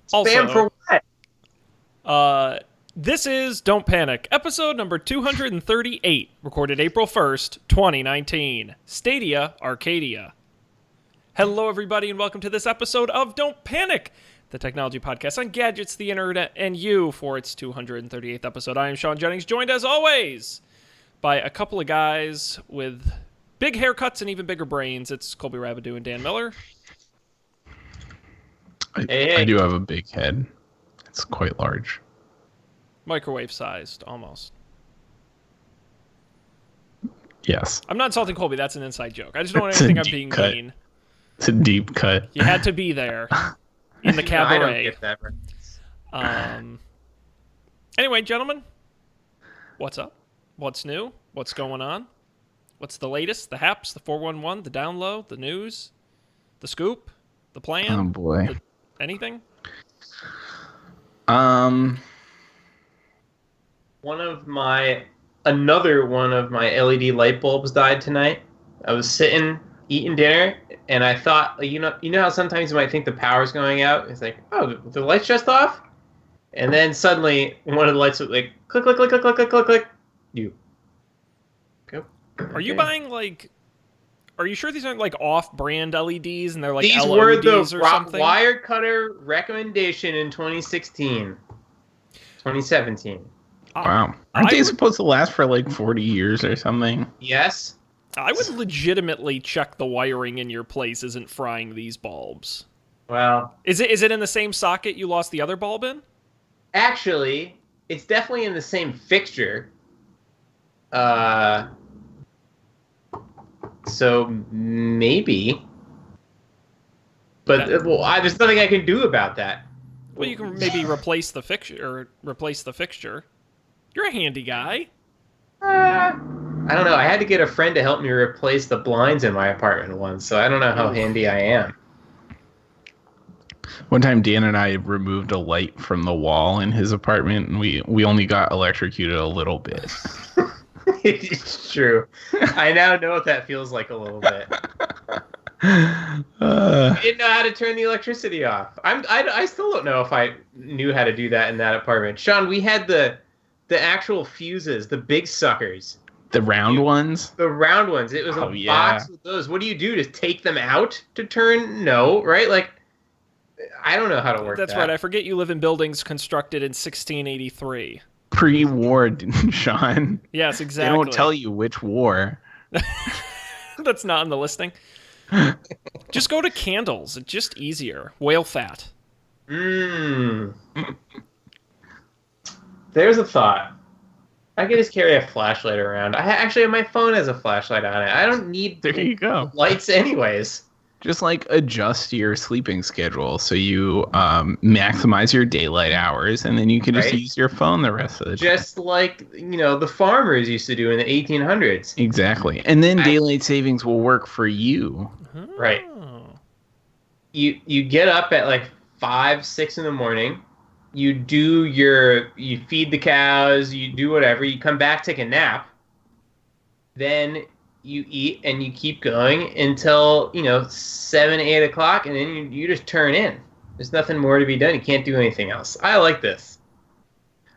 Spam for what? This is Don't Panic, episode number 238, recorded April 1st, 2019. Stadia, Arcadia. Hello, everybody, and welcome to this episode of Don't Panic, the technology podcast on gadgets, the internet, and you for its 238th episode. I am Sean Jennings, joined as always by a couple of guys with big haircuts and even bigger brains. It's Colby Rabidou and Dan Miller. I do have a big head. It's quite large. Microwave-sized, almost. Yes. I'm not insulting Colby. That's an inside joke. I just don't want anything I'm being mean. It's a deep cut. You had to be there in the cabaret. No, I don't get that reference. Anyway, gentlemen, what's up? What's new? What's going on? What's the latest? The haps, the 411, the download, the news, the scoop, the plan? Oh, boy. Anything? Another one of my LED light bulbs died tonight. I was sitting eating dinner, and I thought, you know how sometimes you might think the power's going out. It's like, oh, the light's just off, and then suddenly one of the lights would like click, click, click, click, click, click, click, click. Are you buying like? Are you sure these aren't like off-brand LEDs and they're like these LODs were the or something? wire cutter recommendation in 2016, 2017. Wow. Aren't they supposed to last for like 40 years or something? Yes. I would legitimately check the wiring in your place isn't frying these bulbs. Well, is it in the same socket you lost the other bulb in? Actually, it's definitely in the same fixture. So maybe. But there's nothing I can do about that. Well, you can maybe replace the fixture. You're a handy guy. I don't know. I had to get a friend to help me replace the blinds in my apartment once, so I don't know how handy I am. One time, Dan and I removed a light from the wall in his apartment, and we only got electrocuted a little bit. It's true. I now know what that feels like a little bit. I didn't know how to turn the electricity off. I still don't know if I knew how to do that in that apartment. Sean, we had the actual fuses, the big suckers. The round ones? The round ones. It was a box with those. What do you do? Just take them out to turn? No, right? Like, I don't know how to work that. That's right. I forget you live in buildings constructed in 1683. Pre-war, Sean. Yes, exactly. They don't tell you which war. That's not in the listing. Just go to candles. It's just easier. Whale fat. There's a thought. I could just carry a flashlight around. My phone has a flashlight on it. I don't need there you go. lights anyways. Just like adjust your sleeping schedule so you maximize your daylight hours, and then you can just use your phone the rest of the day. Just like, the farmers used to do in the 1800s. Exactly. And then daylight savings will work for you. Right. You get up at like 5, 6 in the morning. You feed the cows, you do whatever. You come back, take a nap. Then you eat and you keep going until 7, 8 o'clock, and then you just turn in. There's nothing more to be done. You can't do anything else. I like this.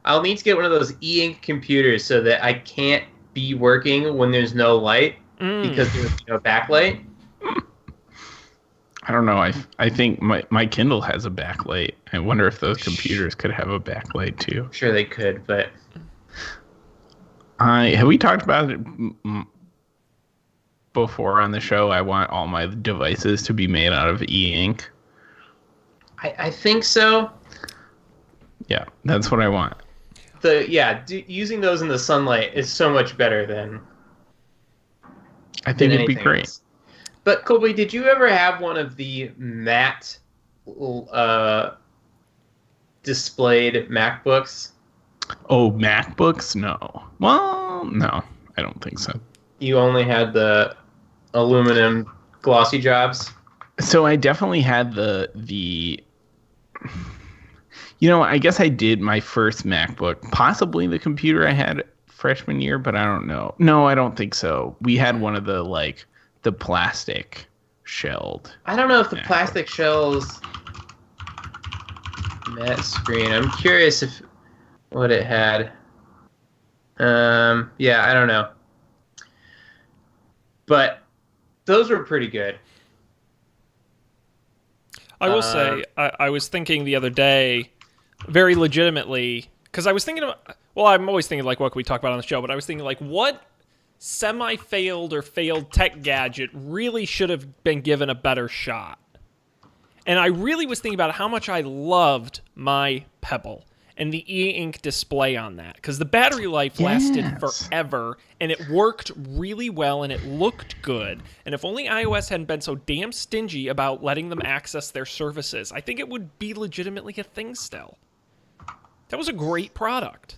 I'll need to get one of those e-ink computers so that I can't be working when there's no light because there's no backlight. I don't know. I think my Kindle has a backlight. I wonder if those computers could have a backlight too. I'm sure they could, but have we talked about it before on the show? I want all my devices to be made out of e-ink. I think so. Yeah, that's what I want. Using those in the sunlight is so much better than. I think it'd be great. Else. But Colby, did you ever have one of the matte displayed MacBooks? Oh, MacBooks? No. Well, no, I don't think so. You only had the aluminum glossy jobs? So I definitely had the I guess I did my first MacBook, possibly the computer I had freshman year, but I don't know. No, I don't think so. We had one of the plastic shelled. I don't know if the plastic shells Matte screen. I'm curious if what it had. Yeah, I don't know. But those were pretty good. I will say, I was thinking the other day, very legitimately, because I was thinking of, well, I'm always thinking, like, what can we talk about on the show? But I was thinking, like, what semi-failed or failed tech gadget really should have been given a better shot? And I really was thinking about how much I loved my Pebble and the e-ink display on that, because the battery life lasted forever, and it worked really well, and it looked good. And if only iOS hadn't been so damn stingy about letting them access their services, I think it would be legitimately a thing still. That was a great product.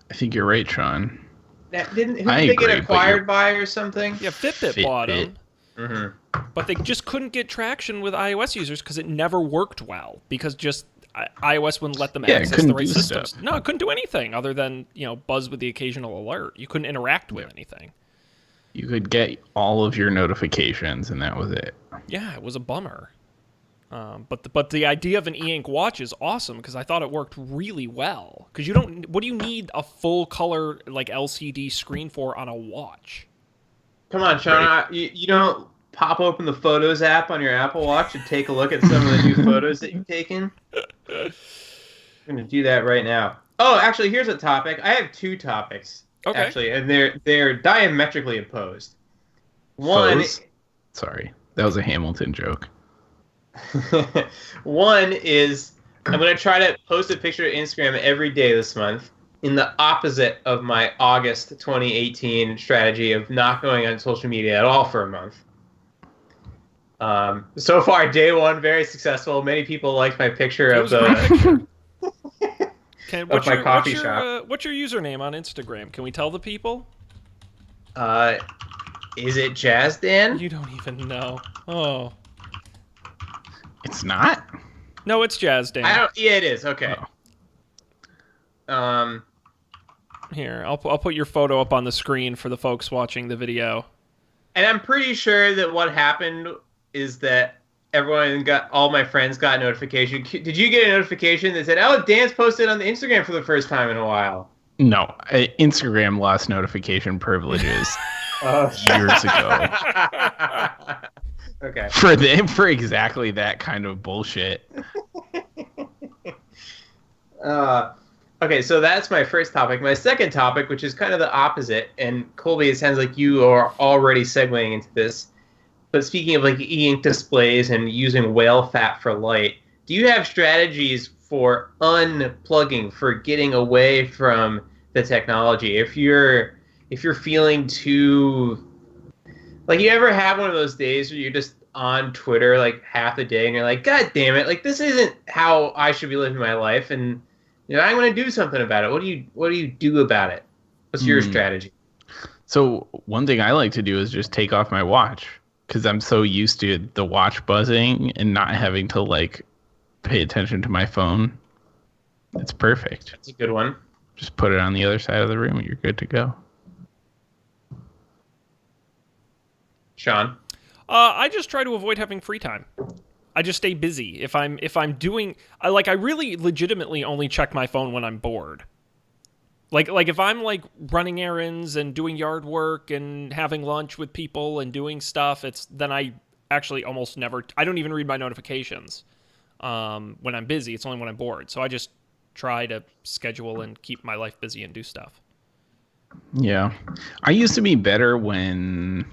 I think you're right, Sean. Who did they get acquired by or something? Yeah, Fitbit bought them. Mm-hmm. But they just couldn't get traction with iOS users because it never worked well, because just iOS wouldn't let them access the right systems. Stuff. No, it couldn't do anything other than, buzz with the occasional alert. You couldn't interact with anything. You could get all of your notifications, and that was it. Yeah, it was a bummer. But the idea of an e-ink watch is awesome, because I thought it worked really well. Because what do you need a full color like LCD screen for on a watch? Come on, Sean. Right. You don't pop open the Photos app on your Apple Watch and take a look at some of the new photos that you've taken? I'm going to do that right now. Oh, actually, here's a topic. I have two topics, actually, and they're diametrically opposed. One... Sorry, that was a Hamilton joke. One is I'm going to try to post a picture to Instagram every day this month, in the opposite of my August 2018 strategy of not going on social media at all for a month. So far, day one, very successful. Many people liked my picture of the my coffee shop. What's your username on Instagram? Can we tell the people? Is it Jazz Dan? You don't even know. Oh, it's not. No, it's Jazz Dan. Yeah, it is. Okay. Oh. Here, I'll put your photo up on the screen for the folks watching the video. And I'm pretty sure that what happened is that all my friends got a notification. Did you get a notification that said, "Oh, Dan's posted on the Instagram for the first time in a while"? No, Instagram lost notification privileges years ago. Okay. For exactly that kind of bullshit. Okay, so that's my first topic. My second topic, which is kind of the opposite, and Colby, it sounds like you are already segueing into this, but speaking of like e-ink displays and using whale fat for light, do you have strategies for unplugging, for getting away from the technology? If you're feeling too... Like, you ever have one of those days where you're just on Twitter like half the day and you're like, God damn it, like this isn't how I should be living my life, and I'm going to do something about it. What do you do about it? What's your strategy? So one thing I like to do is just take off my watch, because I'm so used to the watch buzzing and not having to like pay attention to my phone. It's perfect. That's a good one. Just put it on the other side of the room and you're good to go. Sean? I just try to avoid having free time. I just stay busy. If I'm doing, I really legitimately only check my phone when I'm bored. Like if I'm like running errands and doing yard work and having lunch with people and doing stuff, then I actually almost never, I don't even read my notifications when I'm busy. It's only when I'm bored. So I just try to schedule and keep my life busy and do stuff. Yeah. I used to be better when,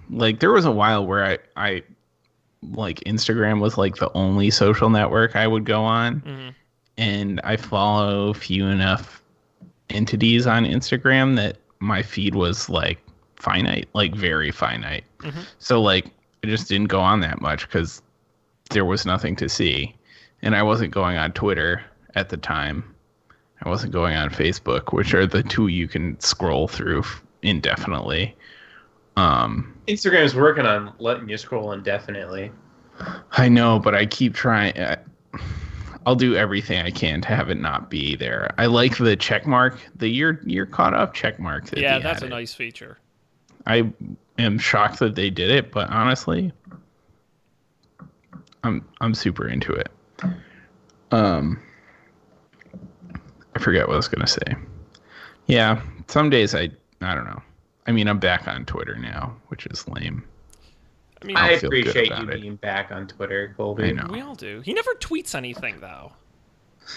like, there was a while where I like Instagram was like the only social network I would go on. Mm-hmm. And I follow few enough entities on Instagram that my feed was like finite, like very finite. Mm-hmm. So like I just didn't go on that much because there was nothing to see. And I wasn't going on Twitter at the time. I wasn't going on Facebook, which are the two you can scroll through indefinitely. Instagram's working on letting you scroll indefinitely. I know, but I keep trying. I'll do everything I can to have it not be there. I like the check mark, the you're caught up check mark. Yeah, that's a nice feature. I am shocked that they did it, but honestly, I'm super into it. forget what I was gonna say. Yeah, some days I don't know. I mean, I'm back on Twitter now, which is lame. I mean, I I'll feel good appreciate you about it. being back on Twitter, Colby. I know. we all do. He never tweets anything though.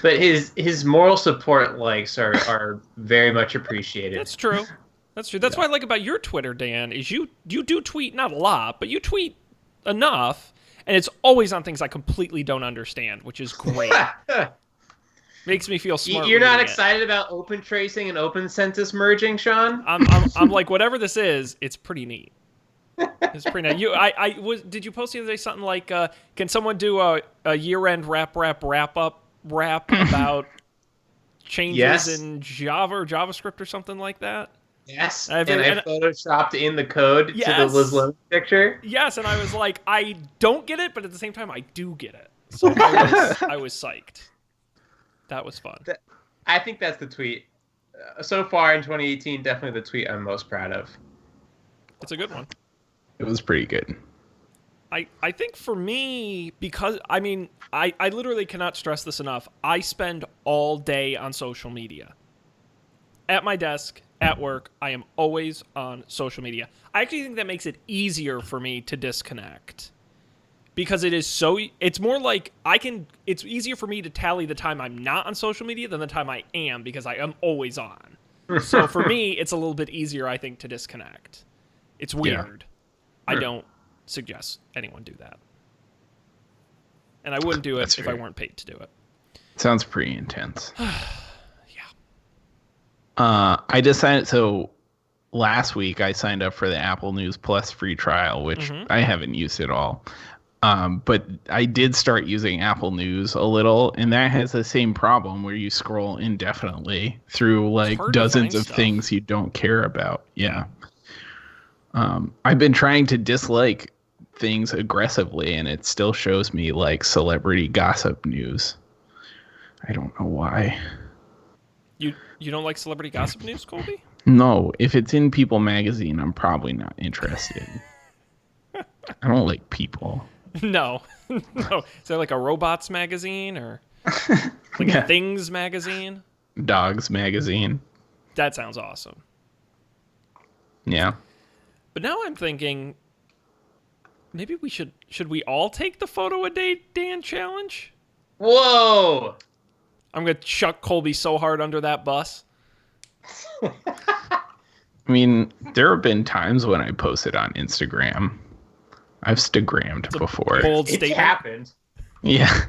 But his moral support likes are very much appreciated. That's true. That's true. That's what I like about your Twitter, Dan, is you do tweet, not a lot, but you tweet enough, and it's always on things I completely don't understand, which is great. Makes me feel smart. You're not reading it. excited about open tracing and open census merging, Sean? I'm like, whatever this is, it's pretty neat. It's pretty neat. Did you post the other day something like, can someone do a year-end wrap about changes in Java or JavaScript or something like that? Yes, I I photoshopped in the code to the Liz Lemon picture. Yes, and I was like, I don't get it, but at the same time, I do get it. So I was psyched. That was fun. I think that's the tweet. So far in 2018, definitely the tweet I'm most proud of. It's a good one. It was pretty good. I think for me, because, I mean, I literally cannot stress this enough. I spend all day on social media. At my desk, at work, I am always on social media. I actually think that makes it easier for me to disconnect. Because it's more like it's easier for me to tally the time I'm not on social media than the time I am, because I am always on. So for me, it's a little bit easier, I think, to disconnect. It's weird. Yeah. I don't suggest anyone do that. And I wouldn't do it if I weren't paid to do it. Sounds pretty intense. Yeah. I decided, so last week I signed up for the Apple News Plus free trial, which I haven't used at all. But I did start using Apple News a little, and that has the same problem where you scroll indefinitely through like dozens of things you don't care about. Yeah. I've been trying to dislike things aggressively, and it still shows me like celebrity gossip news. I don't know why. You don't like celebrity gossip news, Colby? No, if it's in People magazine, I'm probably not interested. I don't like people. No. No. Is that like a robots magazine or like a things magazine? Dogs magazine. That sounds awesome. Yeah. But now I'm thinking, maybe we should we all take the photo a day Dan challenge? Whoa! I'm going to chuck Colby so hard under that bus. I mean, there have been times when I posted on Instagram. I've Instagrammed before. Bold It's statement. happened. Yeah.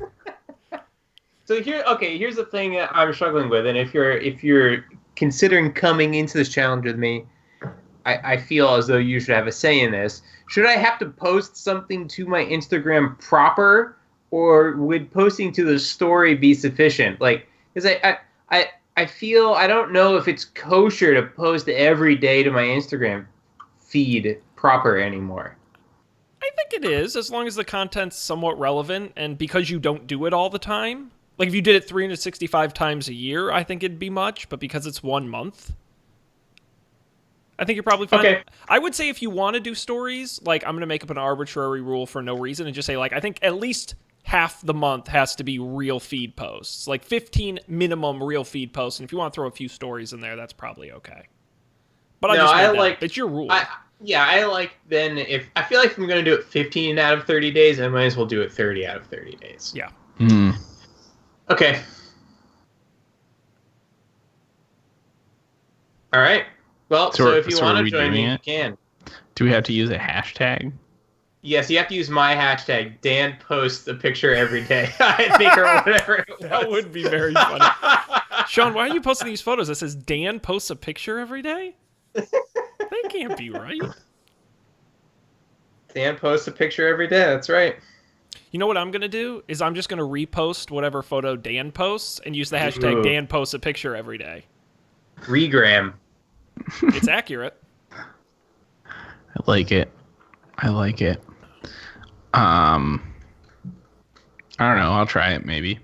So here's the thing that I'm struggling with, and if you're considering coming into this challenge with me, I feel as though you should have a say in this. Should I have to post something to my Instagram proper, or would posting to the story be sufficient? Like, because I feel, I don't know if it's kosher to post every day to my Instagram feed proper anymore. I think it is, as long as the content's somewhat relevant, and because you don't do it all the time. Like, if you did it 365 times a year, I think it'd be much, but because it's 1 month, I think you're probably fine. Okay. I would say if you want to do stories, like, I'm going to make up an arbitrary rule for no reason and just say, like, I think at least half the month has to be real feed posts. Like, 15 minimum real feed posts, and if you want to throw a few stories in there, that's probably okay. But it's your rule. I like then if I feel like if I'm going to do it 15 out of 30 days, I might as well do it 30 out of 30 days. Yeah. Mm. Okay. All right. Well, so if you want to join me, you can. Do we have to use a hashtag? Yes, you have to use my hashtag. Dan posts a picture every day. I think, or whatever it was. That would be very funny. Sean, why are you posting these photos that says Dan posts a picture every day? That can't be right. Dan posts a picture every day. That's right. You know what I'm going to do? Is I'm just going to repost whatever photo Dan posts and use the hashtag Dan posts a picture every day. Regram. It's accurate. I like it. I don't know. I'll try it maybe.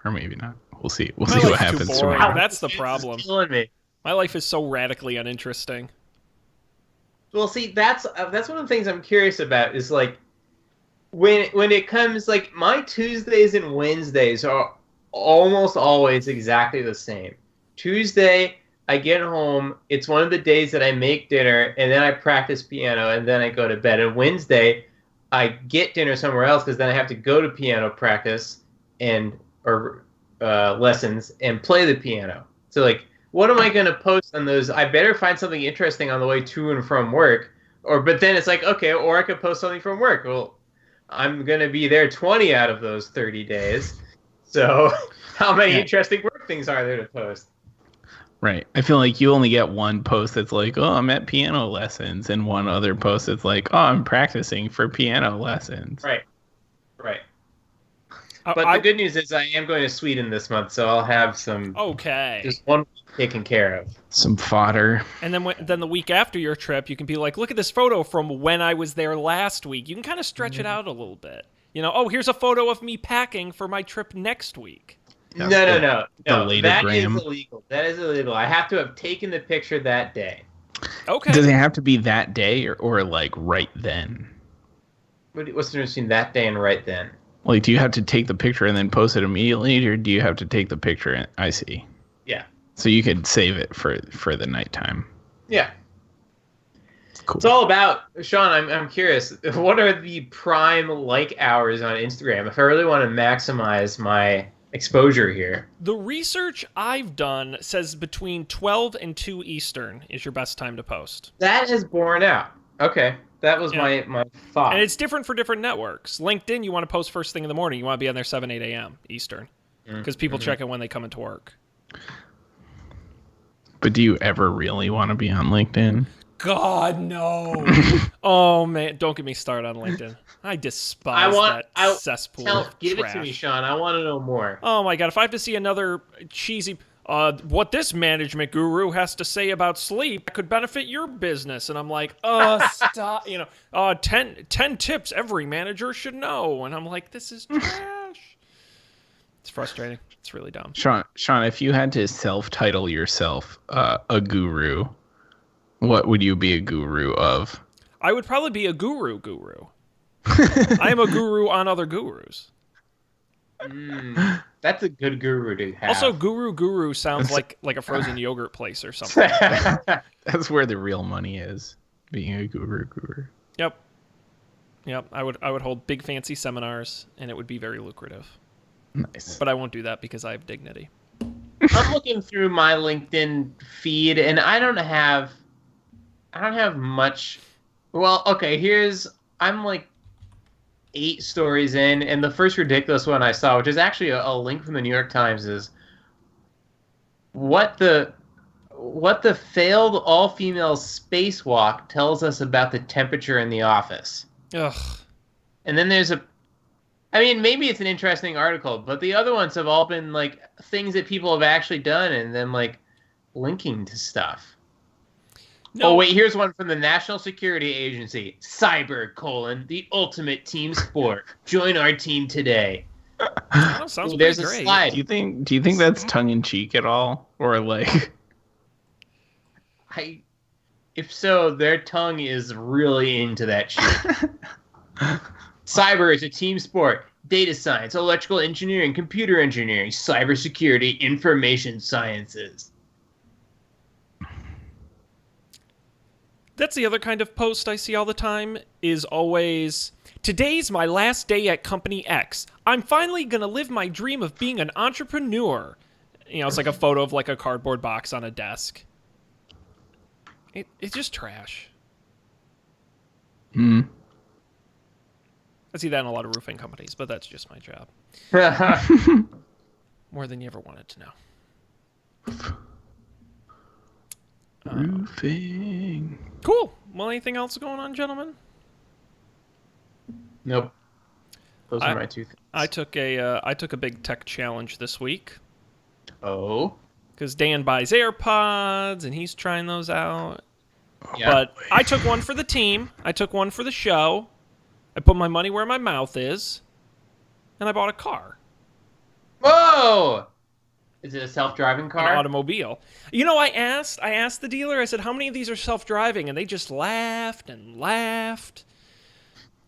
Or maybe not. We'll see. We'll see what happens tomorrow. That's the problem. It's killing me. My life is so radically uninteresting. Well, see, that's one of the things I'm curious about is like when it comes like my Tuesdays and Wednesdays are almost always exactly the same. Tuesday, I get home. It's one of the days that I make dinner, and then I practice piano, and then I go to bed. And Wednesday, I get dinner somewhere else because then I have to go to piano practice or lessons and play the piano. So like, what am I going to post on those? I better find something interesting on the way to and from work. But then it's like, okay, or I could post something from work. Well, I'm going to be there 20 out of those 30 days. So how many interesting work things are there to post? Right. I feel like you only get one post that's like, oh, I'm at piano lessons, and one other post that's like, oh, I'm practicing for piano lessons. Right. But the good news is I am going to Sweden this month, so I'll have some. Okay. Just one week taken care of. Some fodder. And then the week after your trip, you can be like, look at this photo from when I was there last week. You can kind of stretch it out a little bit. Oh, here's a photo of me packing for my trip next week. No. The That is latergram. illegal. That is illegal. I have to have taken the picture that day. Okay. Does it have to be that day or like right then? What's the difference between that day and right then? Like, do you have to take the picture and then post it immediately, or do you have to take the picture and I see? Yeah. So you could save it for the nighttime. Yeah. Cool. It's all about, Sean, I'm curious, what are the prime like hours on Instagram if I really want to maximize my exposure here? The research I've done says between 12 and 2 Eastern is your best time to post. That has borne out. Okay. That was my thought. And it's different for different networks. LinkedIn, you want to post first thing in the morning. You want to be on there 7, 8 a.m. Eastern. Because people check it when they come into work. But do you ever really want to be on LinkedIn? God, no. Oh, man. Don't get me started on LinkedIn. I despise that cesspool of give trash. it to me, Sean. I want to know more. Oh, my God. If I have to see another cheesy... what this management guru has to say about sleep could benefit your business. And I'm like, stop. 10 tips every manager should know. And I'm like, this is trash. It's frustrating. It's really dumb. Sean, if you had to self-title yourself a guru, what would you be a guru of? I would probably be a guru. I am a guru on other gurus. That's a good guru to have. Also, guru sounds like a frozen yogurt place or something. That's where the real money is, being a guru. Yep. I would hold big fancy seminars, and it would be very lucrative. Nice. But I won't do that because I have dignity. I'm looking through my LinkedIn feed, and I don't have much. Well, okay, I'm like 8 stories in, and the first ridiculous one I saw, which is actually a link from the New York Times, is what the failed all-female spacewalk tells us about the temperature in the office. Ugh. And then maybe it's an interesting article, but the other ones have all been like things that people have actually done and then like linking to stuff. No. Oh, wait, here's one from the National Security Agency. Cyber: the ultimate team sport. Join our team today. Oh, sounds there's great. A slide. Do you think that's tongue-in-cheek at all? Or like... If so, their tongue is really into that shit. Cyber is a team sport. Data science, electrical engineering, computer engineering, cybersecurity, information sciences. That's the other kind of post I see all the time, is always, today's my last day at company X. I'm finally going to live my dream of being an entrepreneur. It's like a photo of like a cardboard box on a desk. It's just trash. I see that in a lot of roofing companies, but that's just my job. More than you ever wanted to know. Roofing. Cool. Well, anything else going on, gentlemen? Nope. Those are my 2 things. I took a big tech challenge this week. Oh. Because Dan buys AirPods and he's trying those out. Yeah. But I took one for the team. I took one for the show. I put my money where my mouth is, and I bought a car. Whoa! Is it a self-driving car? An automobile. I asked the dealer, I said, how many of these are self-driving? And they just laughed and laughed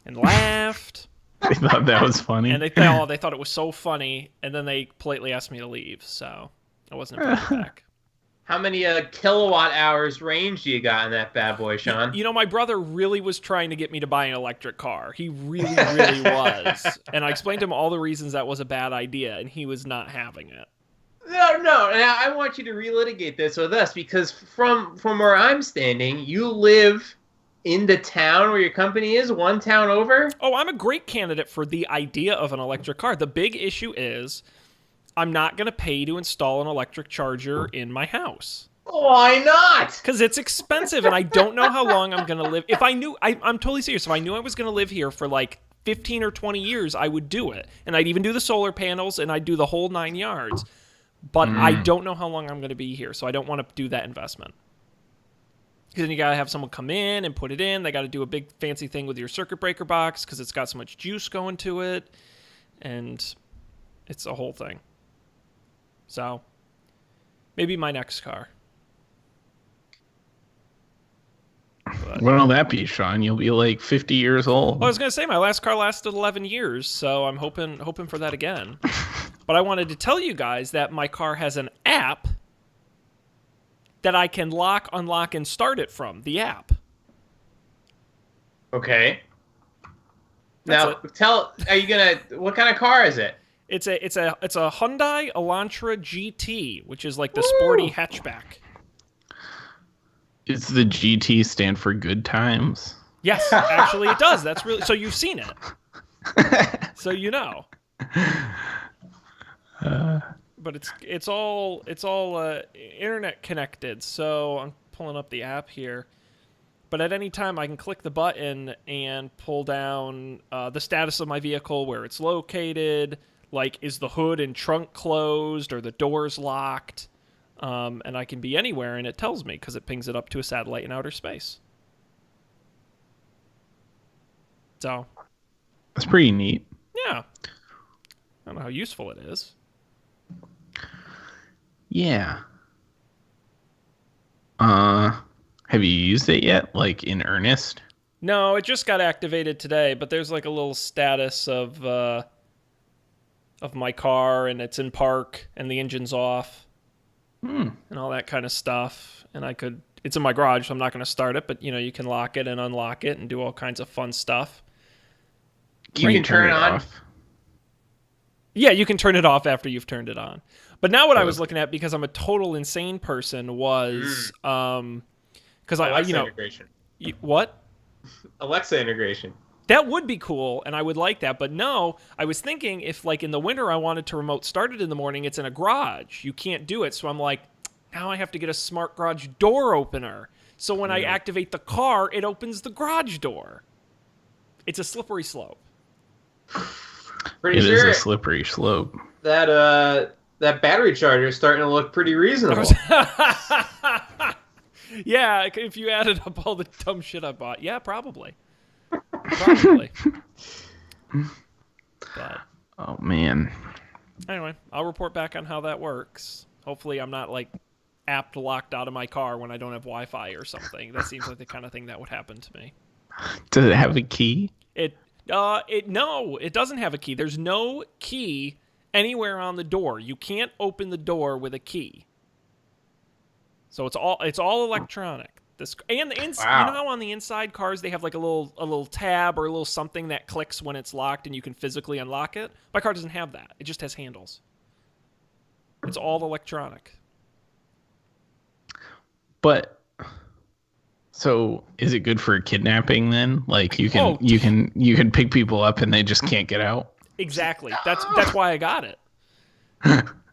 and laughed. They thought that was funny. And they thought it was so funny, and then they politely asked me to leave, so I wasn't invited back. How many kilowatt hours range do you got in that bad boy, Sean? My brother really was trying to get me to buy an electric car. He really, really was. And I explained to him all the reasons that was a bad idea, and he was not having it. No, no. Now I want you to relitigate this with us because from where I'm standing, you live in the town where your company is, one town over. Oh, I'm a great candidate for the idea of an electric car. The big issue is I'm not going to pay to install an electric charger in my house. Why not? Because it's expensive, and I don't know how long I'm going to live. If I knew, I'm totally serious. If I knew I was going to live here for like 15 or 20 years, I would do it. And I'd even do the solar panels, and I'd do the whole 9 yards. But I don't know how long I'm going to be here, so I don't want to do that investment. Because then you got to have someone come in and put it in. They got to do a big fancy thing with your circuit breaker box because it's got so much juice going to it. And it's a whole thing. So, maybe my next car. But, When'll that be, Sean? You'll be like 50 years old. well, I was going to say, my last car lasted 11 years, so I'm hoping for that again. But I wanted to tell you guys that my car has an app that I can lock, unlock, and start it from, the app. Okay. Now, are you gonna, what kind of car is it? It's a Hyundai Elantra GT, which is like the sporty hatchback. Does the GT stand for good times? Yes, actually it does. That's really, so you've seen it. So you know. But it's all internet connected. So I'm pulling up the app here. But at any time, I can click the button and pull down the status of my vehicle, where it's located, like is the hood and trunk closed or the doors locked, and I can be anywhere, and it tells me because it pings it up to a satellite in outer space. So That's pretty neat. yeah, I don't know how useful it is. Yeah. Have you used it yet, like in earnest? No, it just got activated today, but there's like a little status of my car, and it's in park, and the engine's off, and all that kind of stuff. And it's in my garage, so I'm not going to start it, but you can lock it and unlock it and do all kinds of fun stuff. You can turn it on. off. Yeah, you can turn it off after you've turned it on. But now what I was looking at, because I'm a total insane person, was because Alexa integration. What? Alexa integration. That would be cool, and I would like that. But no, I was thinking if, like, in the winter I wanted to remote start it in the morning, it's in a garage. You can't do it. So I'm like, now I have to get a smart garage door opener. So when I activate the car, it opens the garage door. It's a slippery slope. Pretty It sure is a slippery slope. that battery charger is starting to look pretty reasonable. Yeah, if you added up all the dumb shit I bought. Yeah, probably. Probably. But Oh, man. anyway, I'll report back on how that works. Hopefully I'm not, like, app locked out of my car when I don't have Wi-Fi or something. That seems like the kind of thing that would happen to me. Does it have a key? No, it doesn't have a key. There's no key anywhere on the door. You can't open the door with a key. So it's all electronic. And the inside, Wow. you know how on the inside cars they have like a little tab or a little something that clicks when it's locked and you can physically unlock it? My car doesn't have that. It just has handles. It's all electronic. But so is it good for kidnapping then? Like you can pick people up and they just can't get out? Exactly. That's why I got it.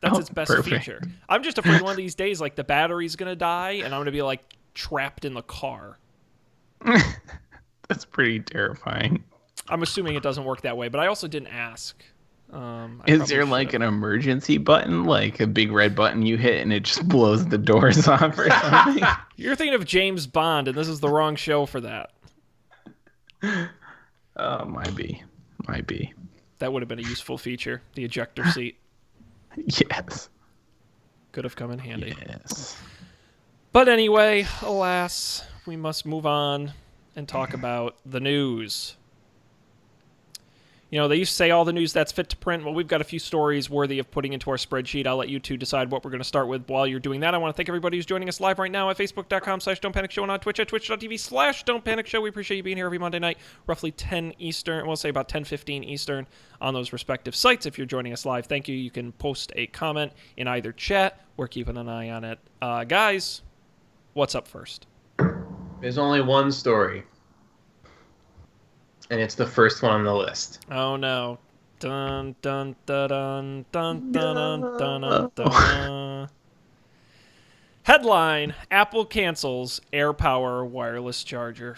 That's its best feature. I'm just afraid one of these days, like, the battery's gonna die and I'm gonna be, like, trapped in the car. That's pretty terrifying. I'm assuming it doesn't work that way, but I also didn't ask. Is there like an emergency button, like a big red button you hit and it just blows the doors off or something? You're thinking of James Bond, and this is the wrong show for that. Oh, might be. That would have been a useful feature, the ejector seat. Yes. Could have come in handy. Yes. But anyway, alas, we must move on and talk about the news. You know, they used to say all the news that's fit to print. Well, we've got a few stories worthy of putting into our spreadsheet. I'll let you two decide what we're going to start with while you're doing that. I want to thank everybody who's joining us live right now at facebook.com/don'tpanicshow and on Twitch at twitch.tv/don'tpanicshow. We appreciate you being here every Monday night, roughly 10 Eastern. We'll say about 10:15 Eastern on those respective sites. If you're joining us live, thank you. You can post a comment in either chat. We're keeping an eye on it. Guys, what's up first? There's only one story. And it's the first one on the list. Oh no. Dun dun dun dun dun dun dun dun dun. Headline: Apple cancels AirPower wireless charger.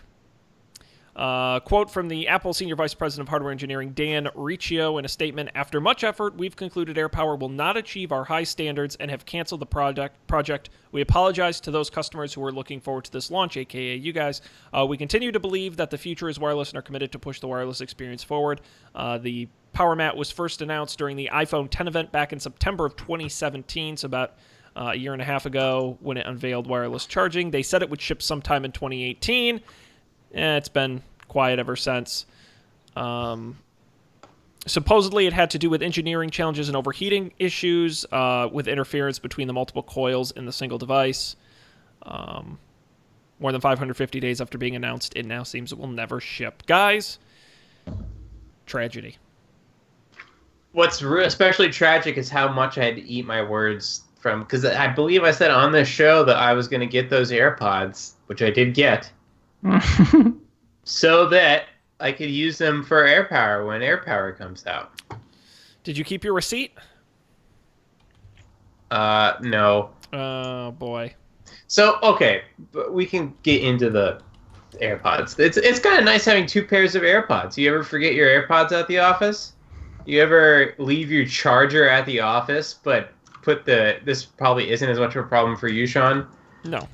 Quote from the Apple Senior Vice President of Hardware Engineering, Dan Riccio, in a statement: "After much effort, we've concluded AirPower will not achieve our high standards and have canceled the project. We apologize to those customers who are looking forward to this launch, aka you guys. We continue to believe that the future is wireless and are committed to push the wireless experience forward." The Power Mat was first announced during the iPhone 10 event back in September of 2017, so about a year and a half ago when it unveiled wireless charging. They said it would ship sometime in 2018. It's been quiet ever since. Supposedly it had to do with engineering challenges and overheating issues with interference between the multiple coils in the single device. More than 550 days after being announced, it now seems it will never ship. Guys, tragedy. What's especially tragic is how much I had to eat my words from, because I believe I said on this show that I was going to get those AirPods, which I did get. So that I could use them for AirPower when AirPower comes out. Did you keep your receipt? No. Oh, boy. So, okay, but we can get into the AirPods. It's kind of nice having two pairs of AirPods. You ever forget your AirPods at the office? You ever leave your charger at the office, but this probably isn't as much of a problem for you, Sean? No.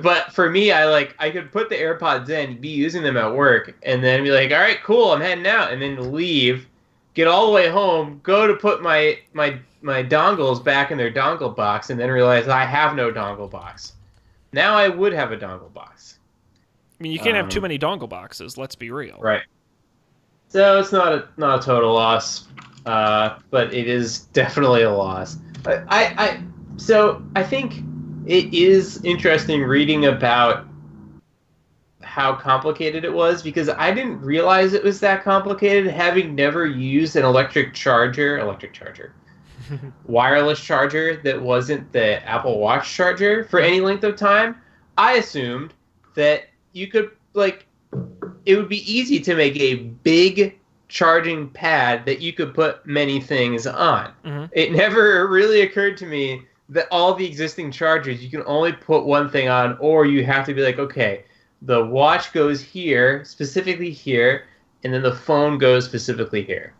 But for me, I could put the AirPods in, be using them at work, and then be like, all right, cool, I'm heading out, and then leave, get all the way home, go to put my dongles back in their dongle box, and then realize I have no dongle box. Now I would have a dongle box. I mean, you can't have too many dongle boxes, let's be real. Right. So it's not a total loss, but it is definitely a loss. So I think it is interesting reading about how complicated it was, because I didn't realize it was that complicated, having never used an electric charger, wireless charger that wasn't the Apple Watch charger for any length of time. I assumed that you could, it would be easy to make a big charging pad that you could put many things on. Mm-hmm. It never really occurred to me that all the existing chargers, you can only put one thing on, or you have to be like, okay, the watch goes here, specifically here, and then the phone goes specifically here.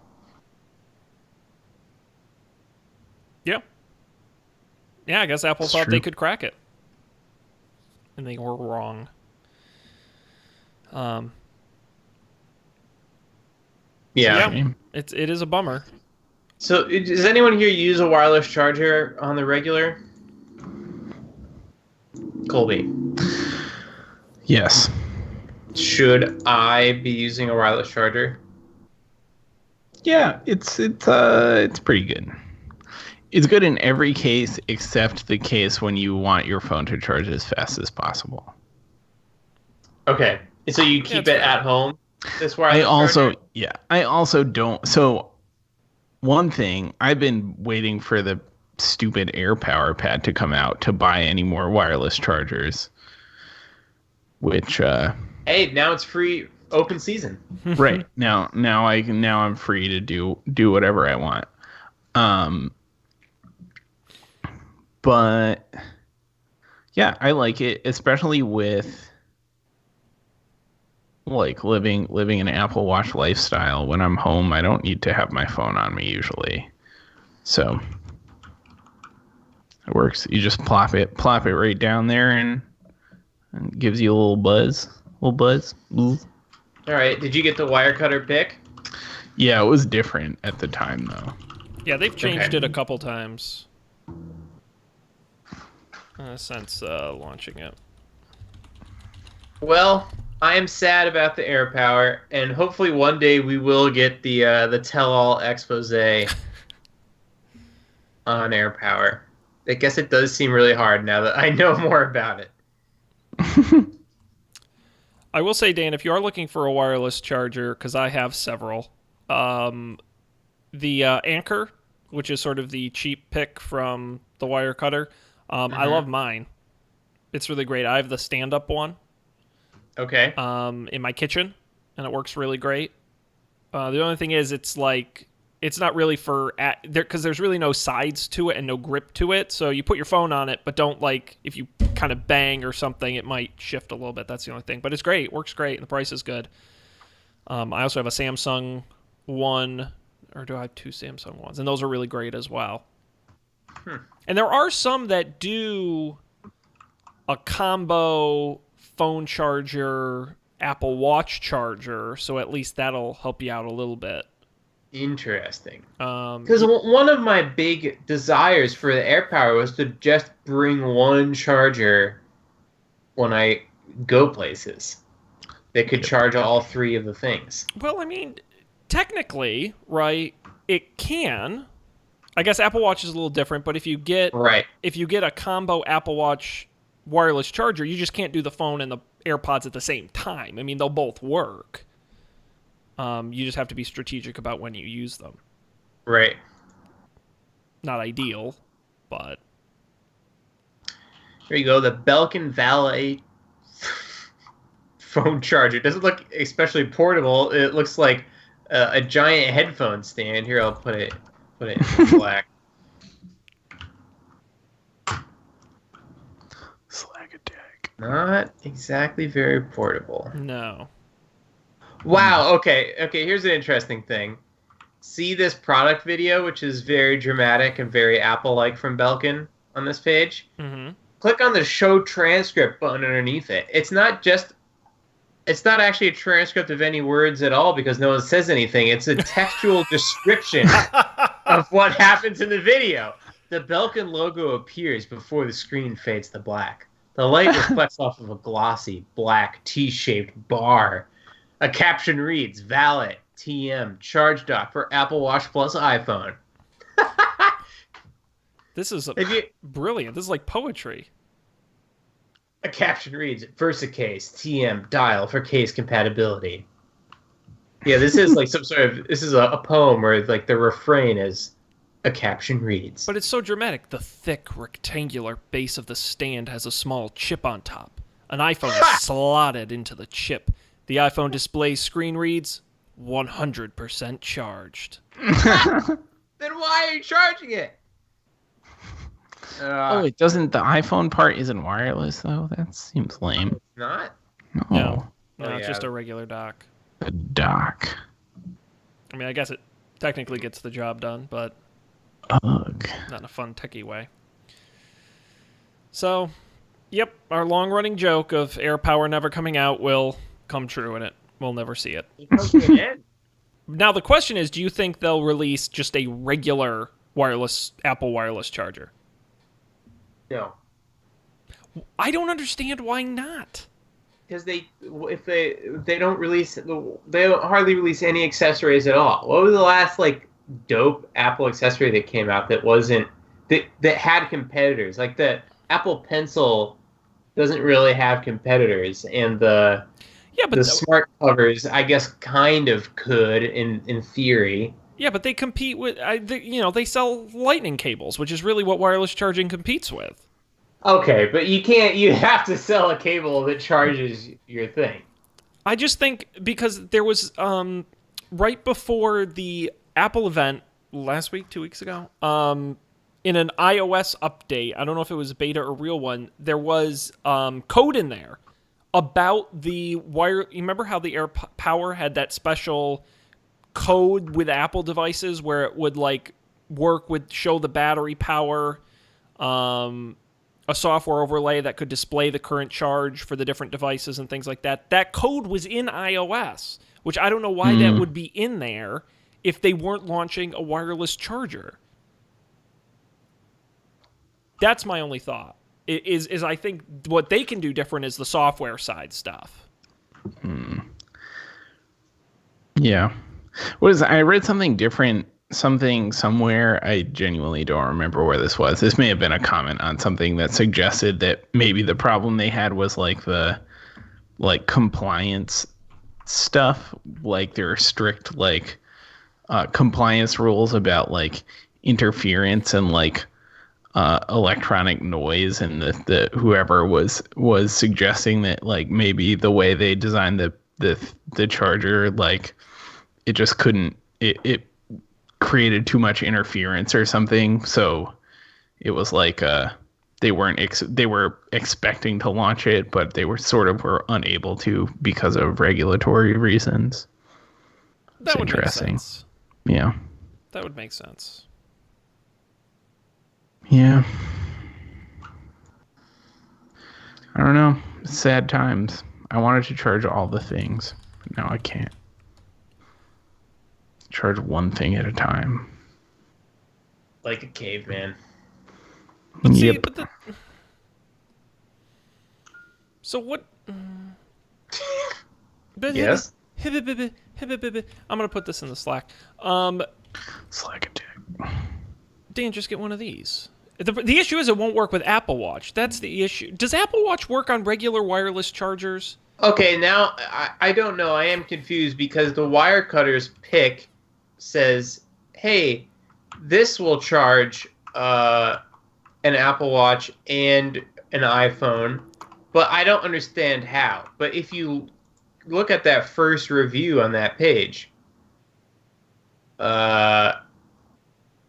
Yeah. Yeah, I guess Apple thought they could crack it. And they were wrong. Yeah. It is a bummer. So, does anyone here use a wireless charger on the regular? Colby. Yes. Should I be using a wireless charger? Yeah, it's pretty good. It's good in every case except the case when you want your phone to charge as fast as possible. Okay. So you keep it at home? This wireless charger? I also don't. So one thing, I've been waiting for the stupid AirPower pad to come out to buy any more wireless chargers. Which hey, now it's free open season. Right. Now I'm free to do whatever I want. But yeah, I like it, especially with living an Apple Watch lifestyle. When I'm home, I don't need to have my phone on me usually. So it works. You just plop it right down there and gives you a little buzz. Ooh. All right. Did you get the wire cutter pick? Yeah, it was different at the time though. Yeah, they've changed it a couple times since launching it. Well, I am sad about the air power, and hopefully one day we will get the tell-all expose on air power. I guess it does seem really hard now that I know more about it. I will say, Dan, if you are looking for a wireless charger, because I have several, the Anchor, which is sort of the cheap pick from the wire cutter, I love mine. It's really great. I have the stand-up one. Okay. In my kitchen, and it works really great. The only thing is, it's not really for because there's really no sides to it and no grip to it. So you put your phone on it, but don't if you kind of bang or something, it might shift a little bit. That's the only thing. But it's great. It works great, and the price is good. I also have a Samsung one, or do I have two Samsung ones? And those are really great as well. And there are some that do a combo phone charger, Apple Watch charger, so at least that'll help you out a little bit. Interesting. Because one of my big desires for the AirPower was to just bring one charger when I go places that could charge all three of the things. Well, I mean, technically, right, it can. I guess Apple Watch is a little different, but if you get a combo Apple Watch wireless charger, you just can't do the phone and the AirPods at the same time. I mean, they'll both work. You just have to be strategic about when you use them. Right. Not ideal, but... Here you go, the Belkin Valet phone charger. It doesn't look especially portable. It looks like a giant headphone stand. Here, I'll put it in black. Not exactly very portable. No. Wow, okay, here's an interesting thing. See this product video, which is very dramatic and very Apple-like from Belkin on this page? Mm-hmm. Click on the show transcript button underneath it. It's not actually a transcript of any words at all because no one says anything. It's a textual description of what happens in the video. The Belkin logo appears before the screen fades to black. The light reflects off of a glossy, black, T-shaped bar. A caption reads, Valet, TM, charge dock for Apple Watch plus iPhone. This is brilliant. This is like poetry. A caption reads, VersaCase, TM, dial for case compatibility. Yeah, this is like this is a poem where like the refrain is, a caption reads. But it's so dramatic. The thick, rectangular base of the stand has a small chip on top. An iPhone is slotted into the chip. The iPhone display screen reads, 100% charged. Then why are you charging it? Wait, doesn't the iPhone part isn't wireless, though? That seems lame. It's not? No, it's just a regular dock. The dock. I mean, I guess it technically gets the job done, but... Ugh. Not in a fun, techie way. So, yep, our long-running joke of AirPower never coming out will come true in it. We'll never see it. Now, the question is, do you think they'll release just a regular Apple wireless charger? No. I don't understand why not. Because they don't hardly release any accessories at all. What was the last dope Apple accessory that came out that had competitors? Like the Apple Pencil doesn't really have competitors, and the smart covers, I guess, kind of could in theory. Yeah, but they compete with they sell lightning cables, which is really what wireless charging competes with. Okay, but you have to sell a cable that charges your thing. I just think because there was right before the Apple event last week, 2 weeks ago, in an iOS update, I don't know if it was a beta or real one, there was code in there about the wire. You remember how the AirPower had that special code with Apple devices where it would show the battery power, a software overlay that could display the current charge for the different devices and things like that. That code was in iOS, which I don't know why that would be in there if they weren't launching a wireless charger. That's my only thought. Is I think what they can do different is the software side stuff. Yeah. What is? I read something different, something somewhere. I genuinely don't remember where this was. This may have been a comment on something that suggested that maybe the problem they had was like the compliance stuff. Like there are strict compliance rules about like interference and like electronic noise, and the whoever was suggesting that like maybe the way they designed the charger, like it just couldn't, it created too much interference or something. So it was like they were expecting to launch it, but they were unable to because of regulatory reasons. That would make sense. Yeah. That would make sense. Yeah. I don't know. Sad times. I wanted to charge all the things, but now I can't. Charge one thing at a time. Like a caveman. But see, yep. So what? Yes? I'm going to put this in the Slack. Slack attack. Dan, just get one of these. The issue is it won't work with Apple Watch. That's the issue. Does Apple Watch work on regular wireless chargers? Okay, now I don't know. I am confused because the Wirecutter's pick says, hey, this will charge an Apple Watch and an iPhone, but I don't understand how. But if you look at that first review on that page,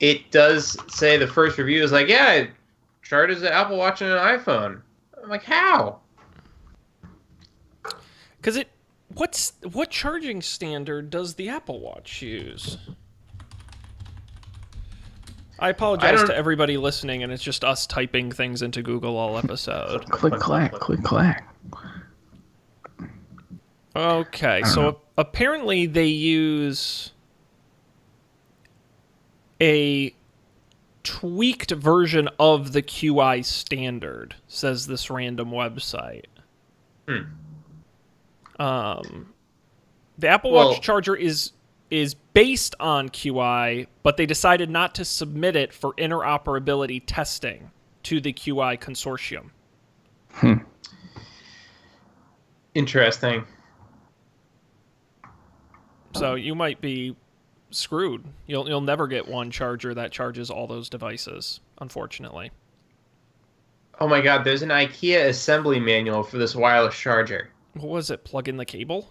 it does say the first review is like, yeah, it charges an Apple Watch and an iPhone. I'm like, how? Because what charging standard does the Apple Watch use? I apologize to everybody listening, and it's just us typing things into Google all episode. Click, clack, click, clack. Okay, so apparently they use a tweaked version of the QI standard, says this random website. The Apple Watch charger is based on QI, but they decided not to submit it for interoperability testing to the QI consortium. Interesting. So you might be screwed. You'll never get one charger that charges all those devices, unfortunately. Oh my god, there's an IKEA assembly manual for this wireless charger. What was it? Plug in the cable?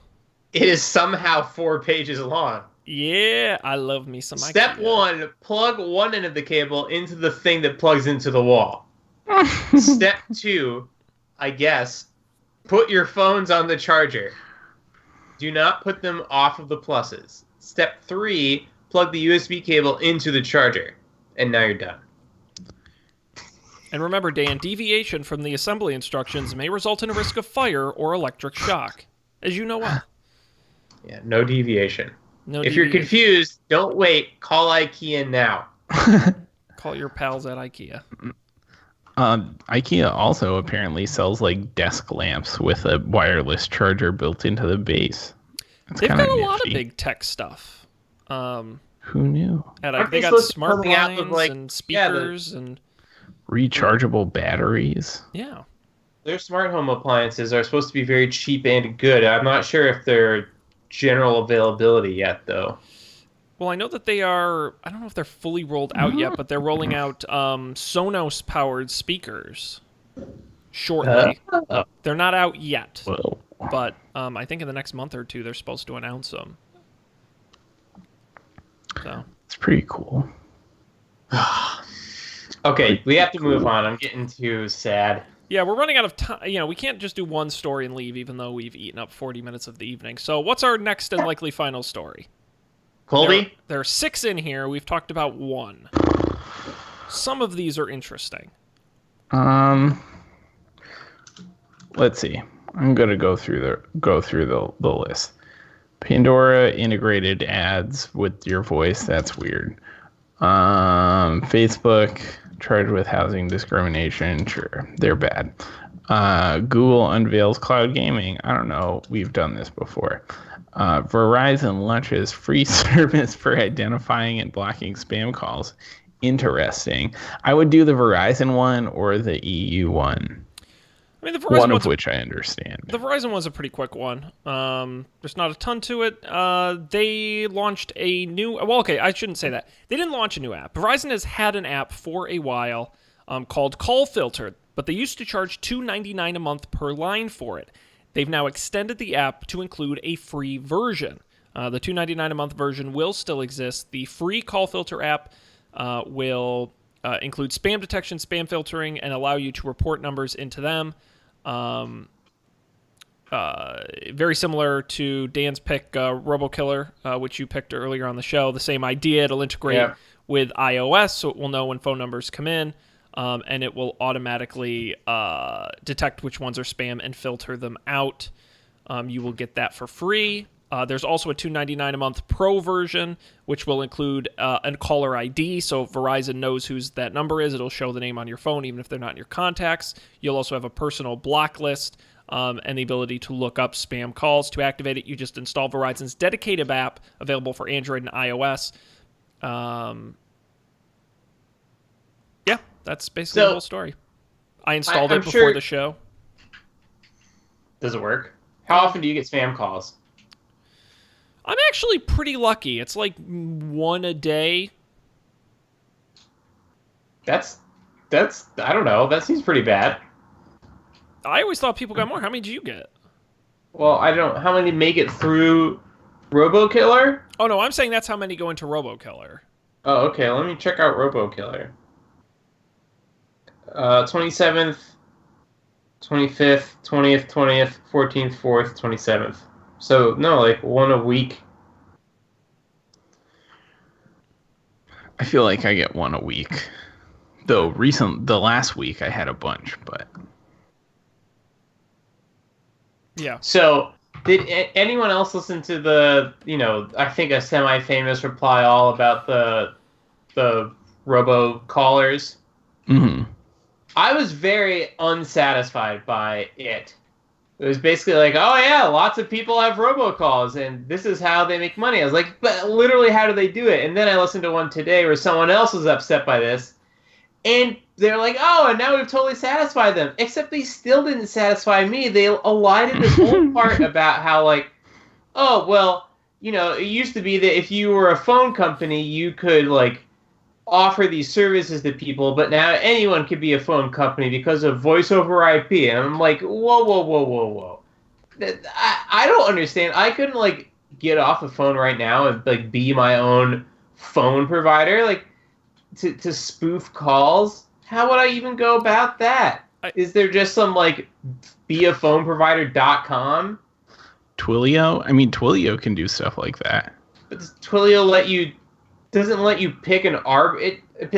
It is somehow 4 pages long. Yeah, I love me some IKEA. Step 1, plug one end of the cable into the thing that plugs into the wall. Step 2, I guess, put your phones on the charger. Do not put them off of the pluses. Step 3, plug the USB cable into the charger. And now you're done. And remember, Dan, deviation from the assembly instructions may result in a risk of fire or electric shock. As you know well. Yeah, no deviation. No if you're confused, don't wait. Call IKEA now. Call your pals at IKEA. IKEA also apparently sells like desk lamps with a wireless charger built into the base. They've got a lot of big tech stuff. Who knew? They got smart blinds and speakers and rechargeable batteries. Yeah. Their smart home appliances are supposed to be very cheap and good. I'm not sure if they're general availability yet, though. Well, I know that they are. I don't know if they're fully rolled out yet, but they're rolling out Sonos-powered speakers shortly. They're not out yet, but I think in the next month or two they're supposed to announce them. So it's pretty cool. Okay, we have to move on. I'm getting too sad. Yeah, we're running out of time. We can't just do one story and leave, even though we've eaten up 40 minutes of the evening. So what's our next and likely final story? Colby? There are 6 in here. We've talked about 1. Some of these are interesting. Let's see. I'm gonna go through the list. Pandora integrated ads with your voice. That's weird. Facebook charged with housing discrimination. Sure, they're bad. Google unveils cloud gaming. I don't know. We've done this before. Verizon launches free service for identifying and blocking spam calls. Interesting. I would do the Verizon one or the EU one. I mean, the Verizon one of which I understand. The Verizon one's a pretty quick one. There's not a ton to it. They launched a new... Well, okay, I shouldn't say that. They didn't launch a new app. Verizon has had an app for a while called Call Filter, but they used to charge $2.99 a month per line for it. They've now extended the app to include a free version. The $2.99 a month version will still exist. The free Call Filter app will include spam detection, spam filtering, and allow you to report numbers into them. Very similar to Dan's pick, RoboKiller, which you picked earlier on the show. The same idea. It'll integrate with iOS, so it will know when phone numbers come in, and it will automatically detect which ones are spam and filter them out. You will get that for free. There's also a $2.99 a month Pro version, which will include a caller ID. So if Verizon knows whose that number is, it'll show the name on your phone, even if they're not in your contacts. You'll also have a personal block list and the ability to look up spam calls. To activate it, you just install Verizon's dedicated app available for Android and iOS. Yeah, that's basically the whole story. I installed it before the show. Does it work? How often do you get spam calls? I'm actually pretty lucky. It's like one a day. That's I don't know. That seems pretty bad. I always thought people got more. How many did you get? Well, I don't know. How many make it through RoboKiller? Oh, no, I'm saying that's how many go into RoboKiller. Oh, okay. Let me check out RoboKiller. 27th, 25th, 20th, 20th, 14th, 4th, 27th. So, no, like one a week. I feel like I get one a week. Though the last week I had a bunch, but... Yeah. So, did anyone else listen to the, I think a semi-famous reply all about the robo-callers? Mm-hmm. I was very unsatisfied by it. It was basically like, oh yeah, lots of people have robocalls, and this is how they make money. I was like, but literally, how do they do it? And then I listened to one today where someone else was upset by this, and they're like, oh, and now we've totally satisfied them. Except they still didn't satisfy me. They elided this whole part about how, like, oh, well, it used to be that if you were a phone company, you could, like, offer these services to people, but now anyone could be a phone company because of voice over IP. And I'm like, whoa. I don't understand. I couldn't, like, get off the phone right now and, like, be my own phone provider, like, to spoof calls. How would I even go about that? Is there just some, like, beaphoneprovider.com? Twilio? I mean, Twilio can do stuff like that. But does Twilio doesn't let you pick it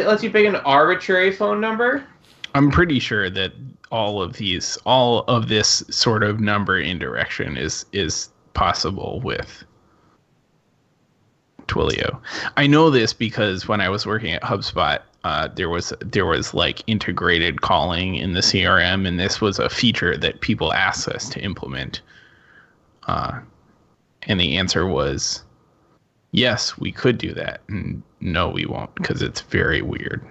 lets you pick an arbitrary phone number? I'm pretty sure that all of this sort of number indirection is possible with Twilio. I know this because when I was working at HubSpot, there was like integrated calling in the CRM, and this was a feature that people asked us to implement. And the answer was, yes, we could do that. And no, we won't, because it's very weird.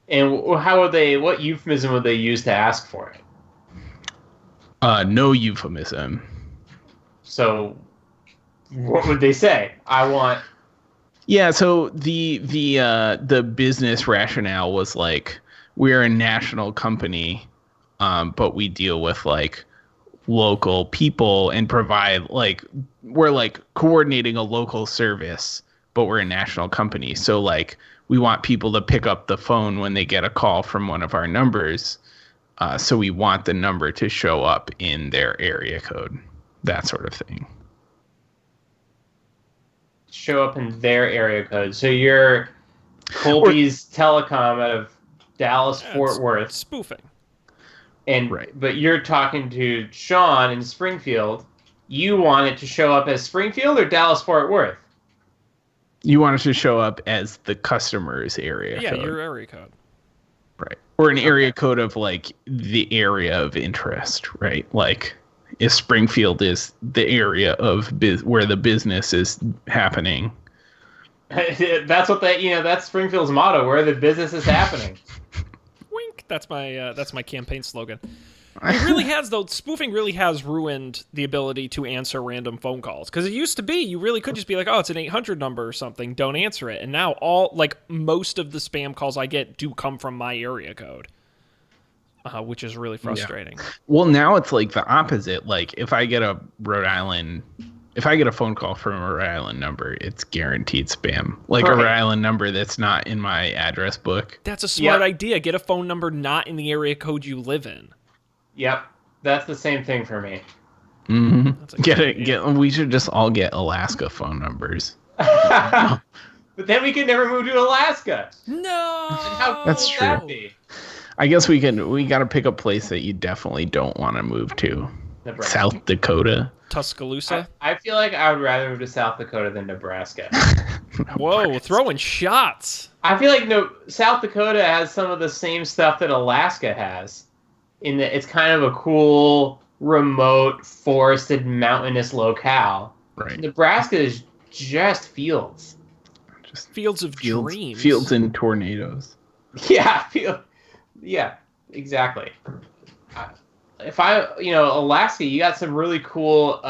And what euphemism would they use to ask for it? No euphemism. So what would they say? I want... Yeah, so the business rationale was like, we're a national company, but we deal with like local people and provide like, we're like coordinating a local service, but we're a national company. So like we want people to pick up the phone when they get a call from one of our numbers. So we want the number to show up in their area code, that sort of thing. Show up in their area code. So you're Colby's Telecom out of Dallas, Fort Worth. Spoofing. And right. But you're talking to Sean in Springfield. You want it to show up as Springfield or Dallas, Fort Worth? You want it to show up as the customer's area code. Yeah, your area code. Right. Or an area code of like the area of interest, right? Like if Springfield is the area of where the business is happening. That's what that's Springfield's motto, where the business is happening. Wink. That's my campaign slogan. It really has, though. Spoofing really has ruined the ability to answer random phone calls. Because it used to be, you really could just be like, oh, it's an 800 number or something. Don't answer it. And now most of the spam calls I get do come from my area code, which is really frustrating. Yeah. Well, now it's like the opposite. Like if I get a phone call from a Rhode Island number, it's guaranteed spam. Like a Rhode Island number that's not in my address book. That's a smart idea. Get a phone number not in the area code you live in. Yep, that's the same thing for me. Mm-hmm. We should just all get Alaska phone numbers. But then we could never move to Alaska. No, that's true. That be? I guess we got to pick a place that you definitely don't want to move to. Nebraska. South Dakota. Tuscaloosa. I feel like I would rather move to South Dakota than Nebraska. Whoa, throwing shots. I feel like South Dakota has some of the same stuff that Alaska has. In that it's kind of a cool, remote, forested, mountainous locale. Right. Nebraska is just fields. Just fields of dreams. Fields and tornadoes. Yeah, exactly. Alaska, you got some really cool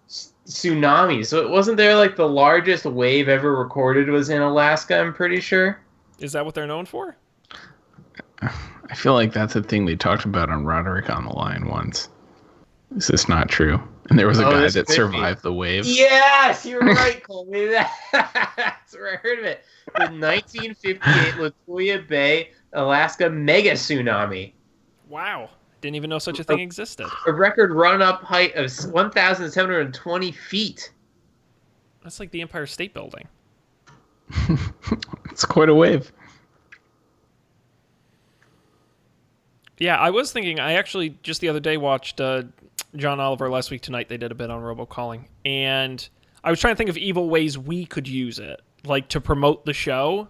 tsunamis. So wasn't there like the largest wave ever recorded was in Alaska, I'm pretty sure? Is that what they're known for? I feel like that's a thing they talked about on Roderick on the Line once. Is this not true? And there was a guy that survived the wave. Yes, you're right, Colby. That's where I heard of it. The 1958 Latuya Bay, Alaska mega tsunami. Wow. Didn't even know such a thing existed. A record run-up height of 1,720 feet. That's like the Empire State Building. It's quite a wave. Yeah, I was thinking, I actually just the other day watched John Oliver Last Week Tonight. They did a bit on robocalling. And I was trying to think of evil ways we could use it, like to promote the show.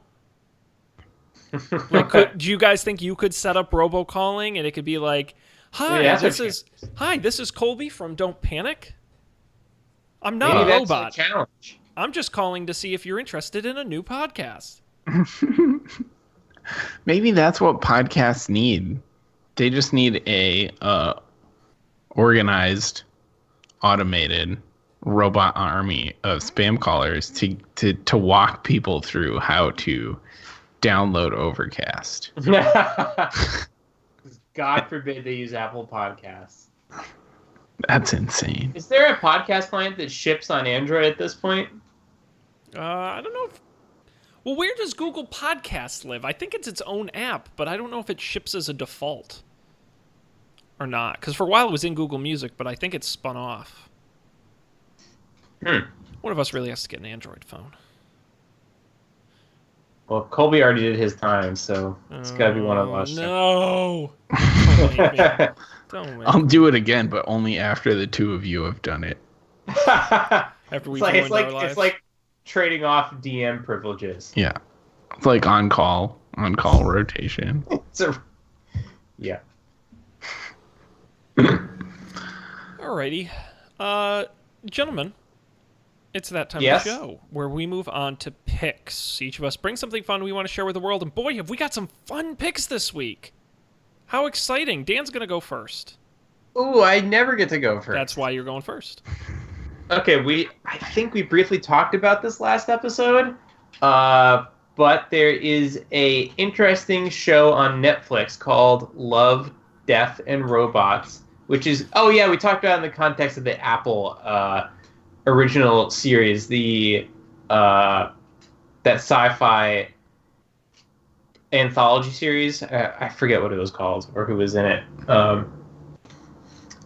Like, do you guys think you could set up robocalling and it could be like, Hi, this is Colby from Don't Panic. I'm not a robot. A challenge. I'm just calling to see if you're interested in a new podcast. Maybe that's what podcasts need. They just need a organized, automated robot army of spam callers to walk people through how to download Overcast. God forbid they use Apple Podcasts. That's insane. Is there a podcast client that ships on Android at this point? I don't know. Well, where does Google Podcasts live? I think it's its own app, but I don't know if it ships as a default or not. Because for a while it was in Google Music, but I think it's spun off. One of us really has to get an Android phone. Well, Colby already did his time, so it's got to be one of us. No! Don't make me. Don't make I'll do it again, but only after the two of you have done it. After we joined our lives. It's like trading off DM privileges. Yeah. It's like on-call rotation. Yeah. Alrighty. Gentlemen, it's that time of the show where we move on to picks. Each of us brings something fun we want to share with the world, and boy, have we got some fun picks this week. How exciting. Dan's going to go first. Ooh, I never get to go first. That's why you're going first. Okay, I think we briefly talked about this last episode, but there is a interesting show on Netflix called Love, Death, and Robots, which is, we talked about it in the context of the Apple original series, that sci-fi anthology series. I forget what it was called or who was in it.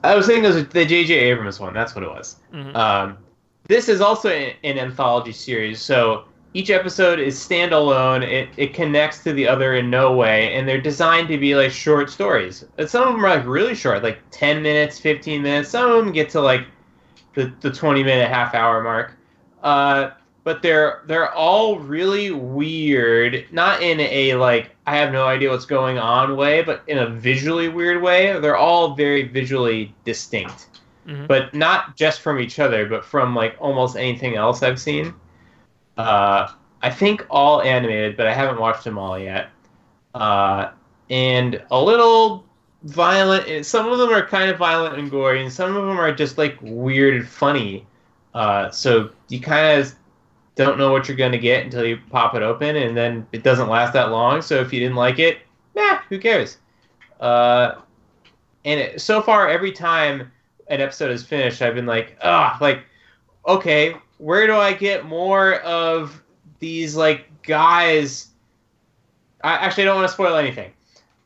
I was thinking it was the J.J. Abrams one. That's what it was. Mm-hmm. This is also an anthology series, so each episode is standalone. It connects to the other in no way, and they're designed to be like short stories. And some of them are like really short, like 10 minutes, 15 minutes. Some of them get to like the 20-minute, half-hour mark. but they're all really weird. Not in a like I have no idea what's going on way, but in a visually weird way. They're all very visually distinct, but not just from each other, but from like almost anything else I've seen. I think all animated, but I haven't watched them all yet. And a little violent. Some of them are kind of violent and gory, and some of them are just like weird and funny. So you kind of don't know what you're going to get until you pop it open, and then it doesn't last that long. So if you didn't like it, who cares? So far, every time an episode is finished, I've been like, okay, where do I get more of these like guys? I actually don't want to spoil anything.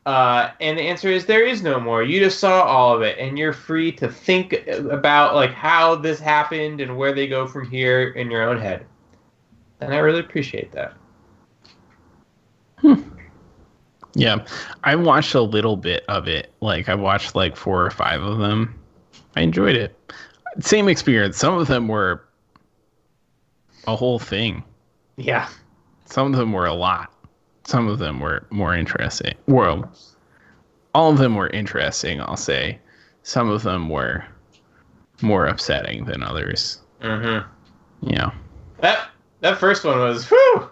And the answer is there is no more. You just saw all of it, and you're free to think about like how this happened and where they go from here in your own head. And I really appreciate that. Yeah, I watched a little bit of it. Like I watched like 4 or 5 of them. I enjoyed it. Same experience. Some of them were a whole thing. Yeah. Some of them were a lot. Some of them were more interesting. Well, all of them were interesting, I'll say. Some of them were more upsetting than others. Yeah. That first one was, whew!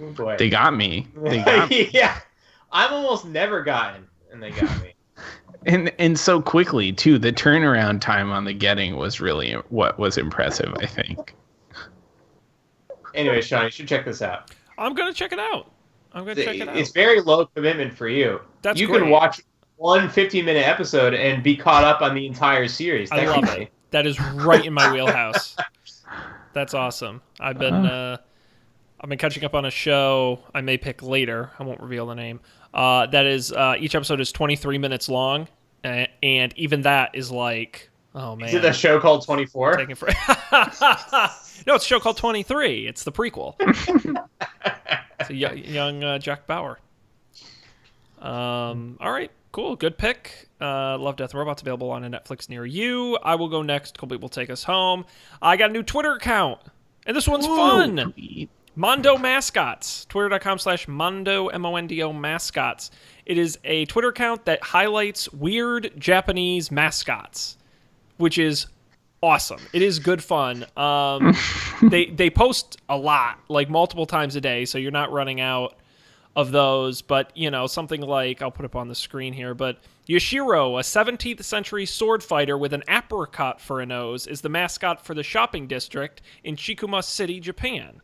Oh boy. They got me. They got me. Yeah. I've almost never gotten, and they got me. And so quickly, too. The turnaround time on the getting was really what was impressive, I think. Anyway, Sean, you should check this out. I'm going to check it out. It's very low commitment for you. That's you great. can watch one 15-minute episode and be caught up on the entire series. I love it. That is right in my wheelhouse. That's awesome. I've been catching up on a show I may pick later. I won't reveal the name. That is each episode is 23 minutes long, and even that is like, oh man. Is it a show called 24? Taking for No, it's a show called 23. It's the prequel. It's a young Jack Bauer. All right, cool. Good pick. Love, Death, Robots available on a Netflix near you. I will go next. Colby will take us home. I got a new Twitter account, and this one's fun. Mondo Mascots. Twitter.com/Mondo, M-O-N-D-O Mascots. It is a Twitter account that highlights weird Japanese mascots, which is awesome. It is good fun. They post a lot, like multiple times a day, so you're not running out of those. But, you know, something like, I'll put up on the screen here, but Yoshiro, a 17th century sword fighter with an apricot for a nose, is the mascot for the shopping district in Chikuma City, Japan.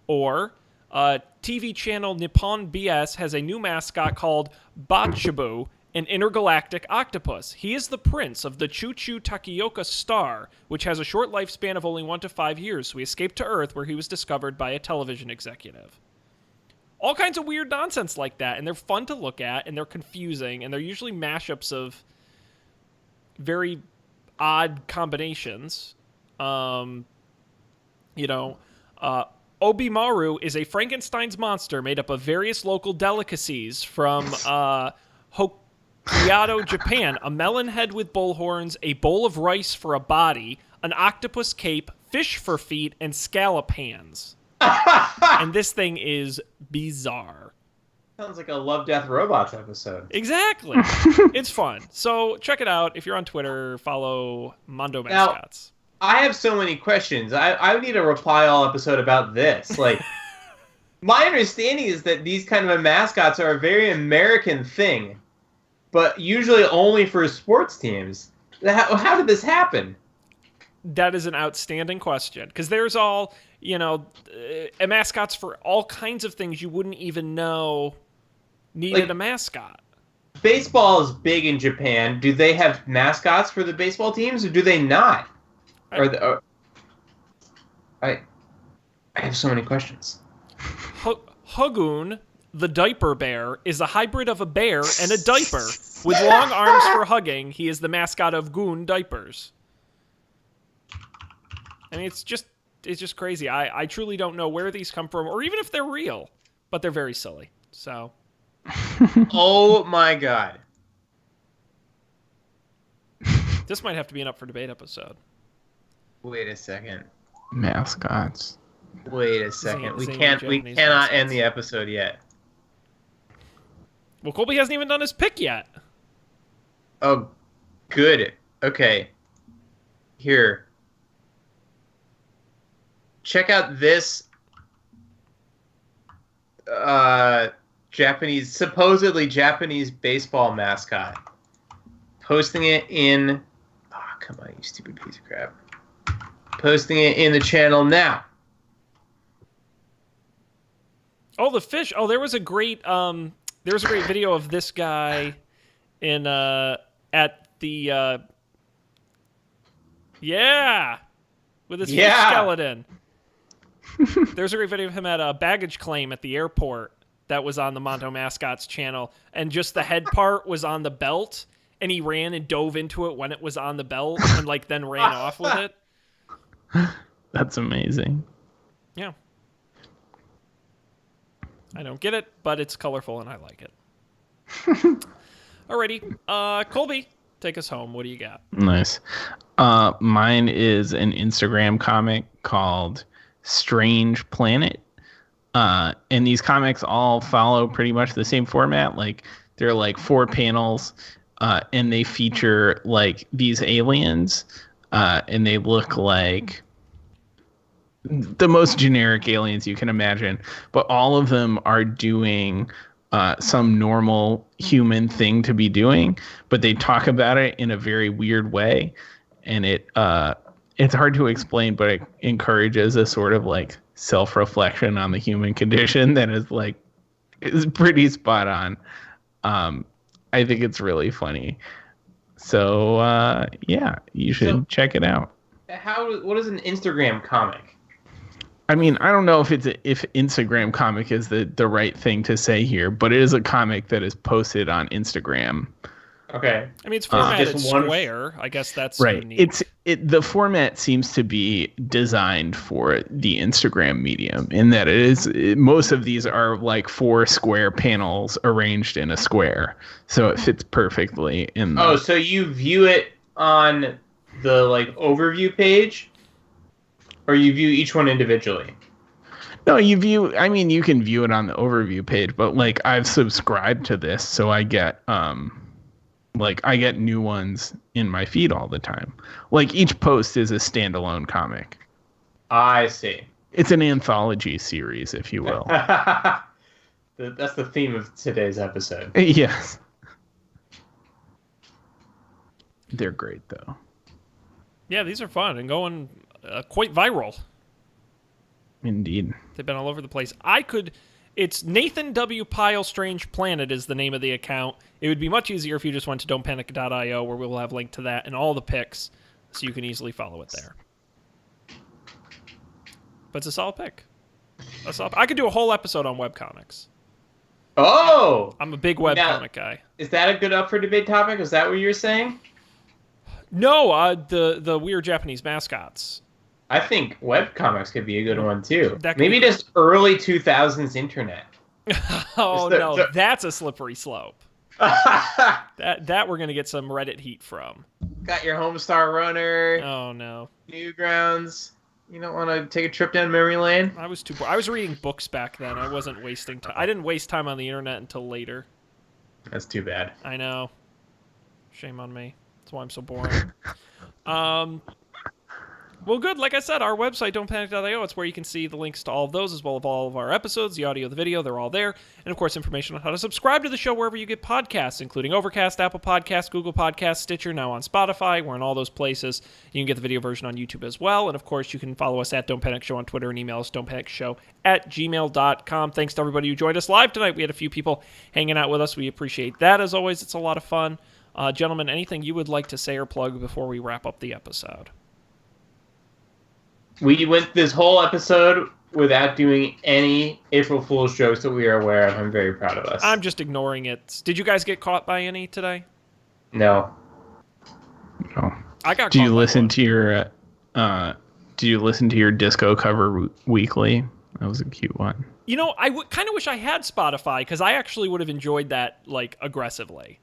Or TV channel Nippon BS has a new mascot called Bachibu, an intergalactic octopus. He is the prince of the Choo-Choo Takioka star, which has a short lifespan of only 1 to 5 years, so he escaped to Earth where he was discovered by a television executive. All kinds of weird nonsense like that, and they're fun to look at, and they're confusing, and they're usually mashups of very odd combinations. Obimaru is a Frankenstein's monster made up of various local delicacies from Hokkaido, Japan. A melon head with bull horns, a bowl of rice for a body, an octopus cape, fish for feet, and scallop hands. And this thing is bizarre. Sounds like a Love, Death, Robots episode. Exactly. It's fun. So check it out. If you're on Twitter, follow Mondo Mascots. Now, I have so many questions. I need a reply all episode about this. Like, my understanding is that these kind of mascots are a very American thing, but usually only for sports teams. How did this happen? That is an outstanding question, because there's all, mascots for all kinds of things you wouldn't even know needed a mascot. Baseball is big in Japan. Do they have mascots for the baseball teams, or do they not? I have so many questions. Hugun, the diaper bear, is a hybrid of a bear and a diaper. With long arms for hugging, he is the mascot of Goon Diapers. I mean, it's just crazy. I truly don't know where these come from, or even if they're real, but they're very silly. So, oh my god, this might have to be an up for debate episode. Wait a second. Mascots. Wait a second. We Zany can't. We Japanese cannot mascots. end the episode yet. Well, Colby hasn't even done his pick yet. Oh, good. Okay. Here. Check out this supposedly Japanese baseball mascot. Posting it in... Oh, come on, you stupid piece of crap. Posting it in the channel now. Oh, the fish. Oh, there was a great video of this guy in at the with his fish skeleton. There's a great video of him at a baggage claim at the airport that was on the Monto Mascots channel, and just the head part was on the belt, and he ran and dove into it when it was on the belt, and like then ran off with it. That's amazing. Yeah. I don't get it, but it's colorful and I like it. Alrighty. Colby, take us home. What do you got? Nice. Mine is an Instagram comic called Strange Planet. And these comics all follow pretty much the same format. Like, they're like 4 panels, and they feature like these aliens, and they look like the most generic aliens you can imagine, but all of them are doing some normal human thing to be doing, but they talk about it in a very weird way, and it's hard to explain, but it encourages a sort of like self-reflection on the human condition that is pretty spot on. I think it's really funny. So you should check it out. What is an Instagram comic? I mean, I don't know if Instagram comic is the right thing to say here, but it is a comic that is posted on Instagram. Okay. I mean, it's formatted square. I guess that's right. Unique. The format seems to be designed for the Instagram medium, in that most of these are like 4 square panels arranged in a square, so it fits perfectly in. So you view it on the like overview page, or you view each one individually? No, you can view it on the overview page, but like I've subscribed to this, so I get I get new ones in my feed all the time. Like, each post is a standalone comic. I see. It's an anthology series, if you will. That's the theme of today's episode. Yes. They're great, though. Yeah, these are fun and going quite viral. Indeed. They've been all over the place. It's Nathan W. Pyle Strange Planet is the name of the account. It would be much easier if you just went to don'tpanic.io, where we'll have a link to that and all the picks, so you can easily follow it there. But it's a solid pick. I could do a whole episode on webcomics. Oh! I'm a big webcomic guy. Is that a good up for debate topic? Is that what you were saying? No, the weird Japanese mascots. I think webcomics could be a good one, too. Maybe cool. just early 2000s internet. That's a slippery slope. that we're going to get some Reddit heat from. Got your Homestar Runner. Oh, no. Newgrounds. You don't want to take a trip down memory lane? I was too bored. I was reading books back then. I wasn't wasting time. I didn't waste time on the internet until later. That's too bad. I know. Shame on me. That's why I'm so boring. Well, good. Like I said, our website, don'tpanic.io, it's where you can see the links to all of those, as well as all of our episodes, the audio, the video, they're all there. And, of course, information on how to subscribe to the show wherever you get podcasts, including Overcast, Apple Podcasts, Google Podcasts, Stitcher, now on Spotify. We're in all those places. You can get the video version on YouTube as well. And, of course, you can follow us at Don't Panic Show on Twitter and email us don'tpanicshow@gmail.com. Thanks to everybody who joined us live tonight. We had a few people hanging out with us. We appreciate that, as always. It's a lot of fun. Gentlemen, anything you would like to say or plug before we wrap up the episode? We went this whole episode without doing any April Fool's jokes that we are aware of. I'm very proud of us. I'm just ignoring it. Did you guys get caught by any today? No. No. I got. Do you listen to your? Do you listen to your disco cover weekly? That was a cute one. You know, I kind of wish I had Spotify, because I actually would have enjoyed that like aggressively.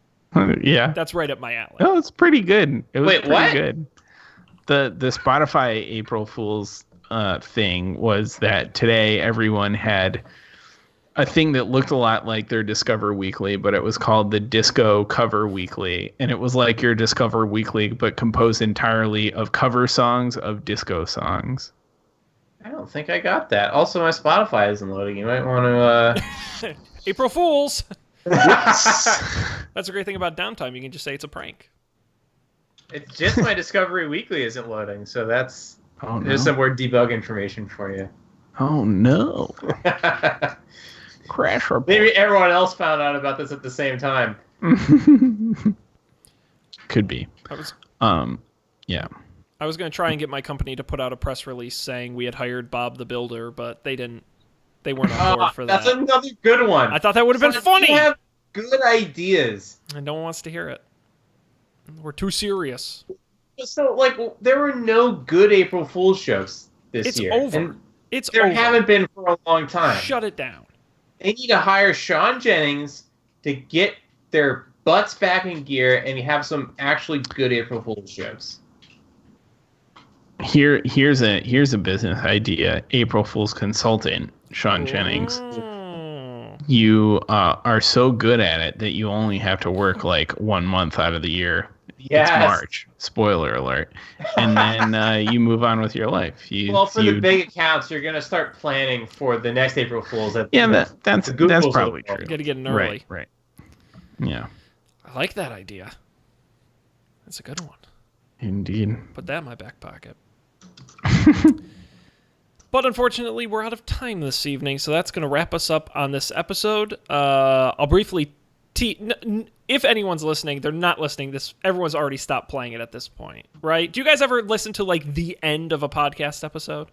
Yeah. That's right up my alley. Oh, it's pretty good. It was Wait, pretty what? good. The Spotify April Fool's thing was that today everyone had a thing that looked a lot like their Discover Weekly, but it was called the Disco Cover Weekly. And it was like your Discover Weekly, but composed entirely of cover songs of disco songs. I don't think I got that. Also, my Spotify isn't loading. You might want to... April Fools! That's a great thing about downtime. You can just say it's a prank. It's just my Discovery Weekly isn't loading, so that's... Oh, no. There's some more debug information for you. Oh, no. Crash report. Maybe everyone else found out about this at the same time. Could be. Yeah. I was going to try and get my company to put out a press release saying we had hired Bob the Builder, but they didn't. They weren't on board for that. That's another good one. I thought that would have been funny. You have good ideas. And no one wants to hear it. We're too serious. So, like, there were no good April Fool's jokes this year. It's over. And it's there over. haven't been for a long time. Shut it down. They need to hire Sean Jennings to get their butts back in gear and have some actually good April Fool's jokes. Here's a business idea. April Fool's consultant, Sean Jennings. You are so good at it that you only have to work like 1 month out of the year. Yes. It's March. Spoiler alert. And then you move on with your life. The big accounts, you're going to start planning for the next April Fool's. That's probably true. You got to get in early. Right. Yeah. I like that idea. That's a good one. Indeed. Put that in my back pocket. But unfortunately, we're out of time this evening, so that's going to wrap us up on this episode. I'll briefly... if anyone's listening, they're not listening. Everyone's already stopped playing it at this point, right? Do you guys ever listen to like the end of a podcast episode?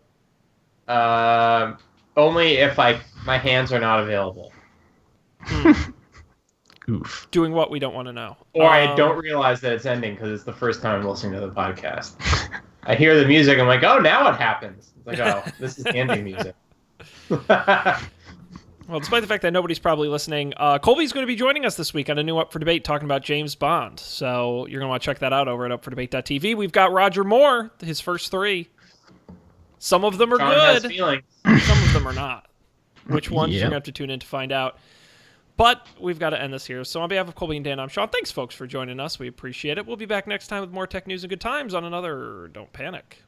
Only if my hands are not available. Oof. Doing what we don't want to know. Or I don't realize that it's ending because it's the first time I'm listening to the podcast. I hear the music, I'm like, oh, now what happens? It's like, oh, this is the ending music. Well, despite the fact that nobody's probably listening, Colby's going to be joining us this week on a new Up for Debate talking about James Bond. So you're going to want to check that out over at upfordebate.tv. We've got Roger Moore, his first 3. Some of them are Sean good. has feelings. Some of them are not. Which ones Yep. you're going to have to tune in to find out. But we've got to end this here. So on behalf of Colby and Dan, I'm Sean. Thanks, folks, for joining us. We appreciate it. We'll be back next time with more tech news and good times on another Don't Panic.